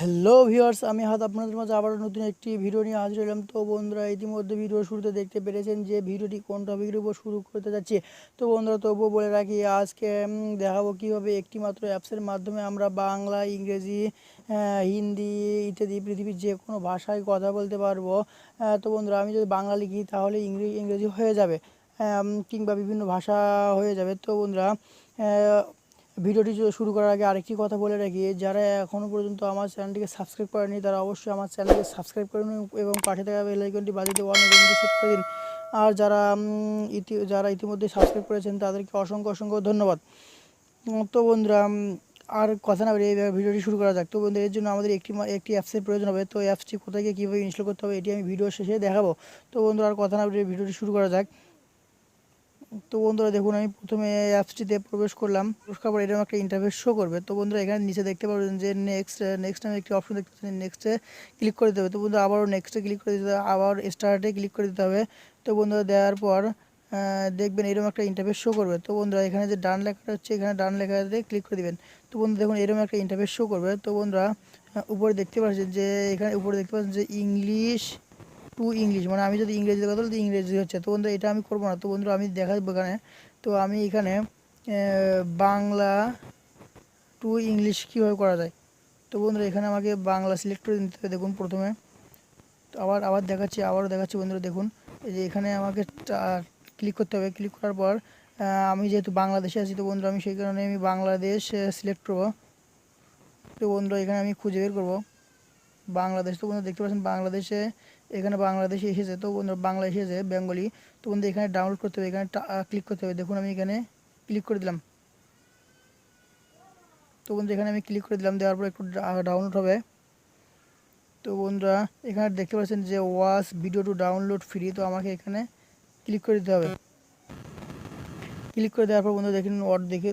Hello viewers, আমি আপনাদের মাঝে আবারও নতুন একটি ভিডিও নিয়ে হাজির হলাম। তো বন্ধুরা, ইতিমধ্যে ভিডিও শুরুতে দেখতে পেরেছেন যে ভিডিওটি কোন টপিকের উপর শুরু করতে যাচ্ছি। তো বন্ধুরা, তবুও বলে রাখি, আজকে দেখাবো কীভাবে একটি মাত্র অ্যাপসের মাধ্যমে আমরা বাংলা, ইংরেজি, হিন্দি ইত্যাদি পৃথিবীর যে কোনো ভাষায় কথা বলতে পারবো। তো বন্ধুরা, আমি যদি বাংলা লিখি তাহলে ইংরেজি হয়ে যাবে, কিংবা বিভিন্ন ভাষা হয়ে যাবে। তো বন্ধুরা, ভিডিওটি শুরু করার আগে আরেকটি কথা বলে রাখি, যারা এখনও পর্যন্ত আমার চ্যানেলটিকে সাবস্ক্রাইব করেনি তারা অবশ্যই আমার চ্যানেলকে সাবস্ক্রাইব করে নিন এবং পাশে থাকা বেল আইকনটি বাজিয়ে অল নোটিফিকেশন সেট করে দিন। আর যারা ইতিমধ্যে সাবস্ক্রাইব করেছেন তাদেরকে অসংখ্য অসংখ্য ধন্যবাদ। তো বন্ধুরা, আর কথা না বলে এই ভিডিওটি শুরু করা যাক। তো বন্ধুরা, এর জন্য আমাদের একটি অ্যাপসের প্রয়োজন হবে। তো অ্যাপসটি কোথায় গিয়ে কীভাবে ইনস্টল করতে হবে এটি আমি ভিডিও শেষে দেখাবো। তো বন্ধুরা, আর কথা না বলে ভিডিওটি শুরু করা যাক। তো বন্ধুরা দেখুন, আমি প্রথমে অ্যাপসটিতে প্রবেশ করলাম। প্রবেশ করার পর এরকম একটা ইন্টারফেস শো করবে। তো বন্ধুরা, এখানে নিচে দেখতে পাবেন যে নেক্সট নামে একটি অপশন দেখতে পাচ্ছেন, নেক্সটে ক্লিক করে দিতে হবে। তো বন্ধুরা, আবারও নেক্সটে ক্লিক করে দিতে হবে, আবার স্টার্টে ক্লিক করে দিতে হবে। তো বন্ধুরা, দেওয়ার পর দেখবেন এরকম একটা ইন্টারফেস শো করবে। তো বন্ধুরা, এখানে যে ডান লেখাটা হচ্ছে, এখানে ডান লেখাতে ক্লিক করে দিবেন। তো বন্ধুরা দেখুন, এরকম একটা ইন্টারফেস শো করবে। তো বন্ধুরা, উপরে দেখতে পাচ্ছেন যে এখানে উপরে দেখতে পাচ্ছেন যে ইংলিশ টু ইংলিশ, মানে আমি যদি ইংরেজিতে কথা বলি ইংরেজি হচ্ছে। তো বন্ধুরা, এটা আমি করবো না। তো বন্ধুরা, আমি দেখাবো এখানে। তো আমি এখানে বাংলা টু ইংলিশ কীভাবে করা যায়। তো বন্ধুরা, এখানে আমাকে বাংলা সিলেক্ট করে নিতে হবে। দেখুন প্রথমে, তো আবার দেখাচ্ছি, আবারও দেখাচ্ছি। বন্ধুরা দেখুন, এই যে এখানে আমাকে ক্লিক করতে হবে। ক্লিক করার পর আমি যেহেতু বাংলাদেশে আছি, তো বন্ধুরা আমি সেই কারণে আমি বাংলাদেশ সিলেক্ট করবো। তো বন্ধুরা, এখানে আমি খুঁজে বের করবো বাংলাদেশ। তো বন্ধুরা দেখতে পাচ্ছেন বাংলাদেশে, এখানে বাংলাদেশে এসেছে। তো বন্ধুরা, বাংলা এসেছে, বেঙ্গলি। তো বন্ধুরা, এখানে ডাউনলোড করতে হবে, এখানে ক্লিক করতে হবে। দেখুন আমি এখানে ক্লিক করে দিলাম। তো বন্ধুরা, এখানে আমি ক্লিক করে দিলাম, দেওয়ার পর একটু ডাউনলোড হবে। তো বন্ধুরা, এখানে দেখতে পাচ্ছেন যে watch video to download free. তো আমাকে এখানে ক্লিক করে দিতে হবে। ক্লিক করে দেওয়ার পর বন্ধুরা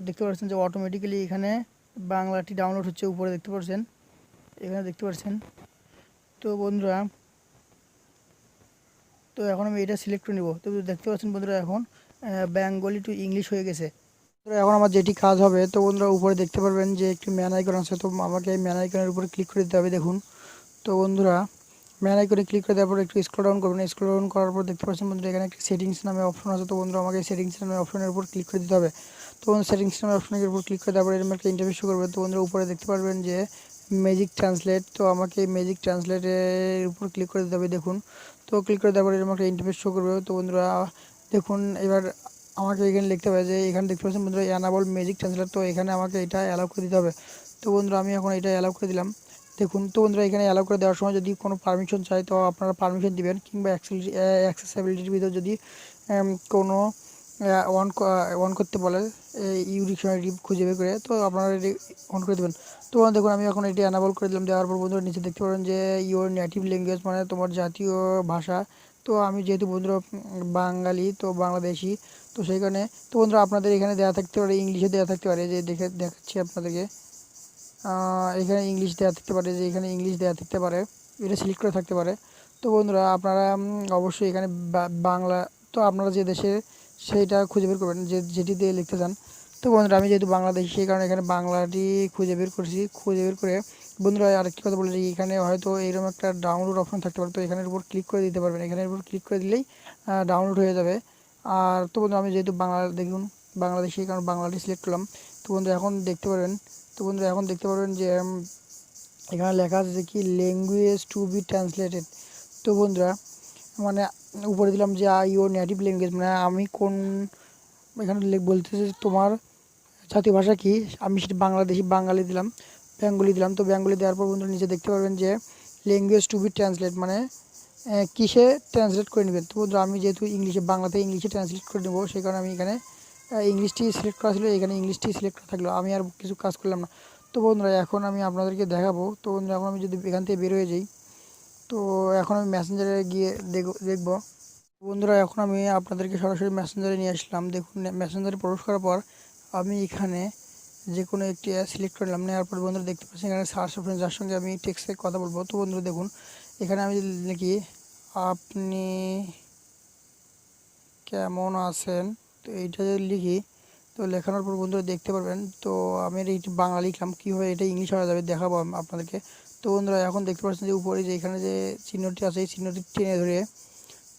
দেখতে পাচ্ছেন যে অটোমেটিক্যালি এখানে বাংলাটি ডাউনলোড হচ্ছে, উপরে দেখতে পাচ্ছেন, এখানে দেখতে পাচ্ছেন। তো বন্ধুরা, তো এখন আমি এটা সিলেক্ট করে নেব। তো দেখতে পাচ্ছেন বন্ধুরা, এখন বেঙ্গলি টু ইংলিশ হয়ে গেছে। তো এখন আমার যেটি কাজ হবে, তো বন্ধুরা উপরে দেখতে পারবেন যে একটি ম্যান আইকন আছে। তো আমাকে এই ম্যান আইকনের উপরে ক্লিক করে দিতে হবে। দেখুন, তো বন্ধুরা, ম্যান আইকনে ক্লিক করে দেওয়ার পর একটু স্ক্রল ডাউন করবেন। স্ক্রল ডাউন করার পর দেখতে পাচ্ছেন বন্ধুরা, এখানে একটি সেটিংস নামে অপশন আছে। তো বন্ধুরা, আমাকে সেটিংস নামে অপশনের উপর ক্লিক করে দিতে হবে। তো বন্ধুরা, সেটিংস নামে অপশনের উপর ক্লিক করে দেওয়ার পর এরকম একটা ইন্টারফেস শো করবে। তো বন্ধুরা, উপরে দেখতে পারবেন যে ম্যাজিক ট্রান্সলেট। তো আমাকে এই ম্যাজিক ট্রান্সলেটের উপর ক্লিক করে দিতে হবে। দেখুন, তো ক্লিক করে দেওয়ার পর এরকম একটা ইন্টারফেস শো করবে। তো বন্ধুরা দেখুন, এবার আমাকে এখানে লিখতে হবে যে, এখানে দেখতে পাচ্ছেন বন্ধুরা অ্যানাবল ম্যাজিক ট্রান্সলেট। তো এখানে আমাকে এটা অ্যালাউ করে দিতে হবে। তো বন্ধুরা, আমি এখন এটা অ্যালাউ করে দিলাম। দেখুন, তো বন্ধুরা, এখানে অ্যালাউ করে দেওয়ার সময় যদি কোনো পারমিশন চাই তো আপনারা পারমিশন দিবেন, কিংবা অ্যাক্সেসিবিলিটির ভিতর যদি কোনো অন করতে বলে ইউ ডিকশনারি খুঁজে বের করে, তো আপনারা এটি অন করে দেবেন। তো দেখুন, আমি এখন এটি অ্যানাবল করে দিলাম। দেওয়ার পর বন্ধুরা নিচে দেখতে পারেন যে ইউর নেটিভ ল্যাঙ্গুয়েজ, মানে তোমার জাতীয় ভাষা। তো আমি যেহেতু বন্ধুরা বাঙালি, তো বাংলাদেশি, তো সেই কারণে, তো বন্ধুরা আপনাদের এখানে দেওয়া থাকতে পারে, ইংলিশে দেওয়া থাকতে পারে, যে দেখাচ্ছি আপনাদেরকে। এখানে ইংলিশ দেওয়া থাকতে পারে, যে এখানে ইংলিশ দেওয়া থাকতে পারে, এটা সিলেক্ট করে থাকতে পারে। তো বন্ধুরা, আপনারা অবশ্যই এখানে বাংলা, তো আপনারা যে দেশে সেইটা খুঁজে বের করবেন, যেটি দিয়ে লিখতে চান। তো বন্ধুরা, আমি যেহেতু বাংলাদেশি সেই কারণে এখানে বাংলাটি খুঁজে বের করছি। খুঁজে বের করে বন্ধুরা আরেকটি কথা বলে, এখানে হয়তো এরকম একটা ডাউনলোড অপশন থাকতে পারে। তো এখানের উপর ক্লিক করে দিতে পারবেন, এখানের উপর ক্লিক করে দিলেই ডাউনলোড হয়ে যাবে। আর তো বন্ধুরা, আমি যেহেতু দেখুন বাংলাদেশি, কারণ বাংলাটি সিলেক্ট করলাম। তো বন্ধুরা, এখন দেখতে পারবেন যে এখানে লেখা আছে যে কি ল্যাঙ্গুয়েজ টু বি ট্রান্সলেটেড। তো বন্ধুরা, মানে উপরে দিলাম যে ইউর নেটিভ ল্যাঙ্গুয়েজ, মানে আমি কোন, এখানে বলতেছে তোমার জাতীয় ভাষা কি, আমি সেটা বাঙালি দিলাম, বেঙ্গলি দিলাম। তো বেঙ্গলি দেওয়ার পর বন্ধুরা নিচে দেখতে পারবেন যে ল্যাঙ্গুয়েজ টু বি ট্রান্সলেট, মানে কিসে ট্রান্সলেট করে নেবেন। তো বন্ধুরা, আমি যেহেতু বাংলাতে ইংলিশে ট্রান্সলেট করে নেবো, সেই কারণে আমি এখানে ইংলিশটি সিলেক্ট করা ছিল, এখানে ইংলিশটি সিলেক্ট করা থাকলো, আমি আর কিছু কাজ করলাম না। তো বন্ধুরা, এখন আমি আপনাদেরকে দেখাবো। তো বন্ধুরা, এখন আমি যদি এখান থেকে বের হয়ে যাই, তো এখন আমি মেসেঞ্জারে গিয়ে দেখব। বন্ধুরা, এখন আমি আপনাদেরকে সরাসরি মেসেঞ্জারে নিয়ে আসলাম। দেখুন, মেসেঞ্জারে প্রবেশ করার পর আমি এখানে যে কোনো একটি সিলেক্ট করে নিলাম। নেওয়ার পর বন্ধুরা দেখতে পাচ্ছি এখানে সার্চ অপশন, যার সঙ্গে আমি টেক্সটে কথা বলবো। তো বন্ধুরা দেখুন, এখানে আমি লিখি আপনি কেমন আছেন, তো এইটা যদি লিখি, তো লেখানোর পর বন্ধুরা দেখতে পারবেন, তো আমি এইটি বাংলা লিখলাম, কীভাবে এটা ইংলিশ হয়ে যাবে দেখাবো আপনাদেরকে। তো তো বন্ধুরা এখন দেখতে পাচ্ছেন যে উপরে যে এখানে যে চিহ্নটি আছে এই চিহ্নটি টেনে ধরে,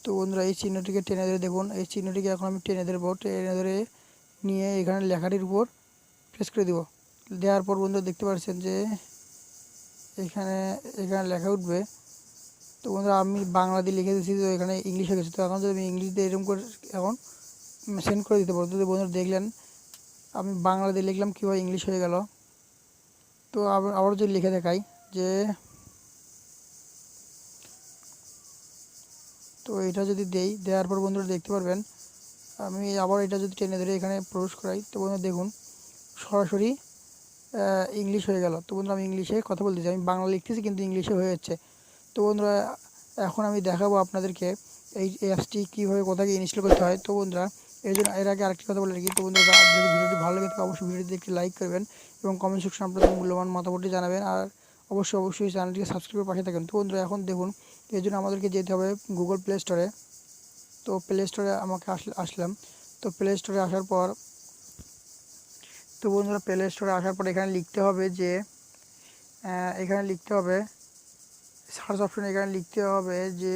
তো বন্ধুরা এই চিহ্নটিকে টেনে ধরে দেখুন, এই চিহ্নটিকে এখন আমি টেনে ধরবো, টেনে ধরে নিয়ে এখানে লেখাটির উপর প্রেস করে দেব। দেওয়ার পর বন্ধুরা দেখতে পাচ্ছেন যে এখানে এখানে লেখা উঠবে। তো বন্ধুরা আমি বাংলা দিয়ে লিখে দিয়েছি, তো এখানে ইংলিশ হয়ে গেছে। তো এখন যদি আমি ইংলিশ দিয়ে এরকম করে এখন সেন্ড করে দিতে পারবো। তো বন্ধুরা দেখলেন আমি বাংলা দিয়ে লিখলাম কীভাবে ইংলিশ হয়ে গেল। তো আবার যদি লিখে দেখাই যে, তো এটা যদি দেই, দেওয়ার পর বন্ধুরা দেখতে পারবেন আমি আবার এটা যদি টেনে ধরে এখানে প্রবেশ করাই, তো বন্ধুরা দেখুন সরাসরি ইংলিশ হয়ে গেল। তো বন্ধুরা আমি ইংলিশে কথা বলতেছি, আমি বাংলা লিখতেছি কিন্তু ইংলিশে হয়ে যাচ্ছে। তো বন্ধুরা এখন আমি দেখাবো আপনাদেরকে এই অ্যাপসটি কীভাবে কোথায় ইনস্টল করতে হয়। তো বন্ধুরা এর আগে আরেকটি কথা বলে রাখি, তো বন্ধুরা যদি ভিডিওটি ভালো লাগে থাকে অবশ্যই ভিডিওটি একটি লাইক করবেন এবং কমেন্ট সেকশন আপনাদের মূল্যবান মতামতটি জানাবেন, আর অবশ্যই চ্যানেলটিকে সাবস্ক্রাইব করে পাশে থাকবেন। তো বন্ধুরা এখন দেখুন এর জন্য আমাদেরকে যেতে হবে গুগল প্লে স্টোরে। তো প্লে স্টোরে আমাকে আসলাম। তো প্লে স্টোরে আসার পর, তো বন্ধুরা প্লে স্টোরে আসার পর এখানে লিখতে হবে যে এখানে লিখতে হবে সার্চ অপশনে, এখানে লিখতে হবে যে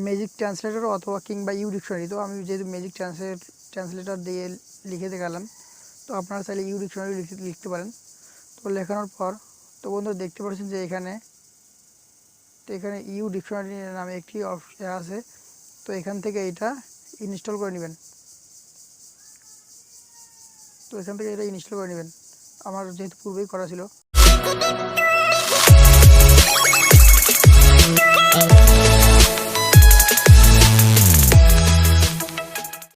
ম্যাজিক ট্রান্সলেটর অথবা কিংবা ইউ ডিকশনারি। তো আমি যেহেতু ম্যাজিক ট্রান্সলেটর দিয়ে লিখে দেখালাম, তো আপনারা চাইলে ইউ ডিকশনারি লিখতে পারেন। তো লেখানোর পর তো বন্ধুরা দেখতে পাচ্ছেন যে এখানে ইউ ডিকশনারি নামে একটি অপশন আছে। তো এখান থেকে এটা ইনস্টল করে নেবেন। তো এখান থেকে এটা ইনস্টল করে নেবেন, আমার যেহেতু পূর্বেই করা ছিল।